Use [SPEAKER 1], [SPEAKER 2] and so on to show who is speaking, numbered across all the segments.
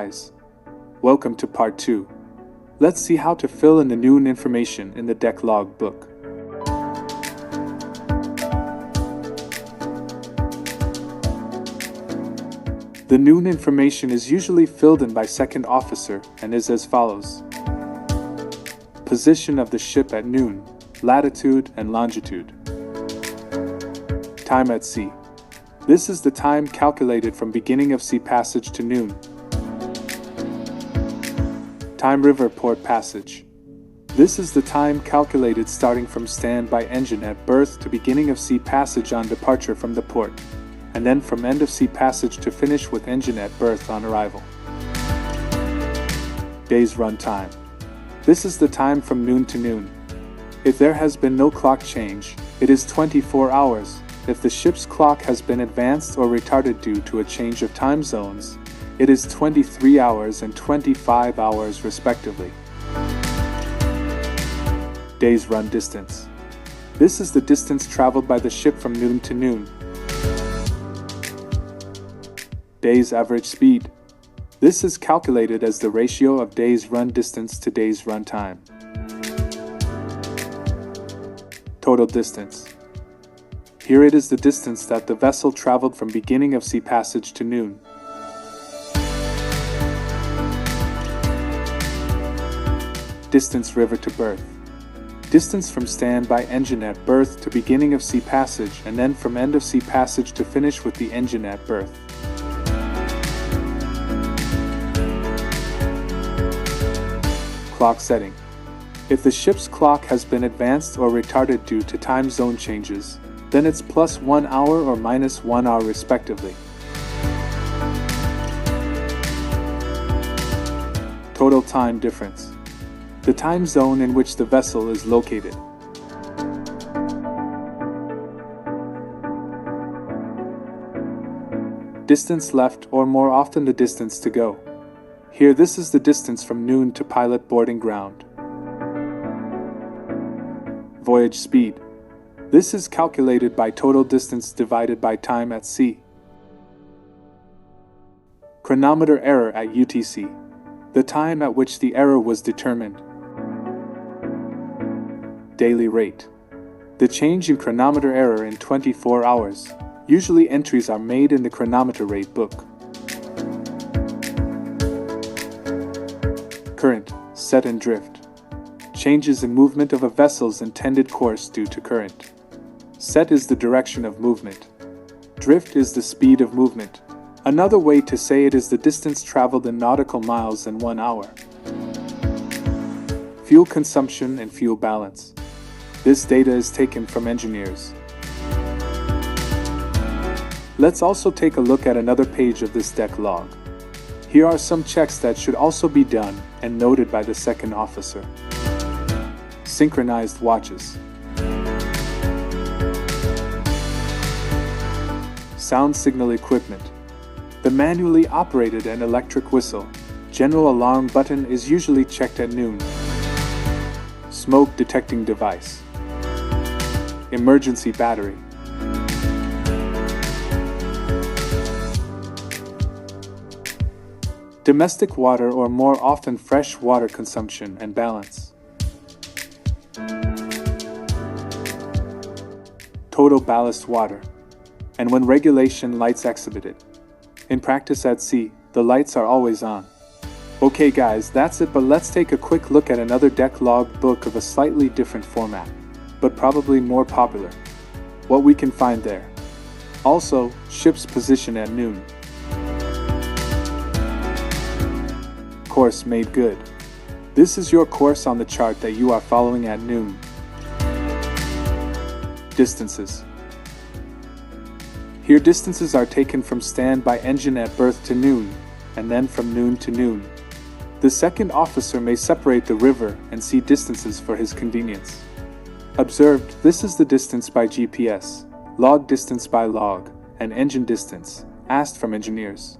[SPEAKER 1] guys. Welcome to part 2. Let's see how to fill in the noon information in the deck log book. The noon information is usually filled in by second officer and is as follows. Position of the ship at noon, latitude and longitude. Time at sea. This is the time calculated from beginning of sea passage to noon. Time river port passage. This is the time calculated starting from standby engine at berth to beginning of sea passage on departure from the port, and then from end of sea passage to finish with engine at berth on arrival. Day's run time. This is the time from noon to noon. If there has been no clock change, it is 24 hours. If the ship's clock has been advanced or retarded due to a change of time zones, it is 23 hours and 25 hours respectively. Day's run distance. This is the distance traveled by the ship from noon to noon. Day's average speed. This is calculated as the ratio of day's run distance to day's run time. Total distance. Here it is the distance that the vessel traveled from beginning of sea passage to noon. Distance river to berth. Distance from standby engine at berth to beginning of sea passage and then from end of sea passage to finish with the engine at berth. Clock setting. If the ship's clock has been advanced or retarded due to time zone changes, then it's plus 1 hour or minus 1 hour respectively. Total time difference. The time zone in which the vessel is located. Distance left, or more often the distance to go. Here this is the distance from noon to pilot boarding ground. Voyage speed. This is calculated by total distance divided by time at sea. Chronometer error at UTC. The time at which the error was determined. Daily rate. The change in chronometer error in 24 hours. Usually entries are made in the chronometer rate book. Current, set and drift. Changes in movement of a vessel's intended course due to current. Set is the direction of movement. Drift is the speed of movement. Another way to say it is the distance traveled in nautical miles in 1 hour. Fuel consumption and fuel balance. This data is taken from engineers. Let's also take a look at another page of this deck log. Here are some checks that should also be done and noted by the second officer. Synchronized watches. Sound signal equipment. The manually operated and electric whistle, general alarm button is usually checked at noon. Smoke detecting device. Emergency battery. Domestic water or more often fresh water consumption and balance. Total ballast water. And when regulation lights exhibited. In practice at sea, the lights are always on. Okay guys, that's it, but let's take a quick look at another deck log book of a slightly different format, but probably more popular. What we can find there. Also, ship's position at noon. Course made good. This is your course on the chart that you are following at noon. Distances. Here distances are taken from standby engine at berth to noon, and then from noon to noon. The second officer may separate the river and sea distances for his convenience. Observed, this is the distance by GPS, log distance by log, and engine distance, asked from engineers.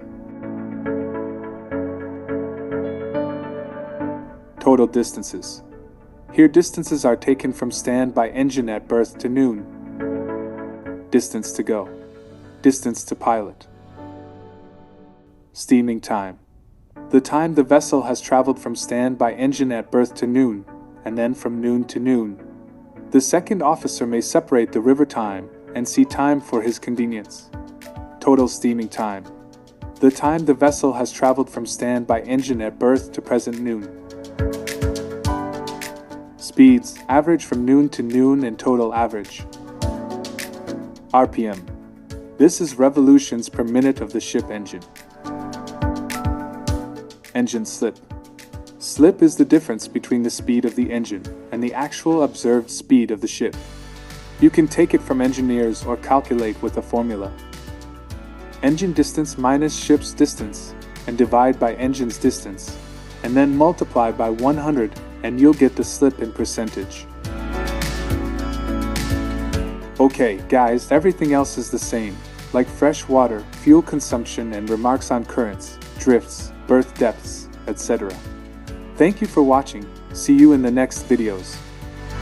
[SPEAKER 1] Total distances. Here distances are taken from standby engine at berth to noon. Distance to go. Distance to pilot. Steaming time. the time the vessel has traveled from standby engine at berth to noon, and then from noon to noon. The second officer may separate the river time and sea time for his convenience. Total steaming time. The time the vessel has traveled from standby engine at berth to present noon. Speeds, average from noon to noon and total average. RPM. This is revolutions per minute of the ship engine. Engine slip. Slip is the difference between the speed of the engine and the actual observed speed of the ship. You can take it from engineers or calculate with a formula. Engine distance minus ship's distance, and divide by engine's distance, and then multiply by 100, and you'll get the slip in percentage. Okay, guys, everything else is the same, like fresh water, fuel consumption, and remarks on currents, drifts, berth depths, etc. Thank you for watching. See you in the next videos.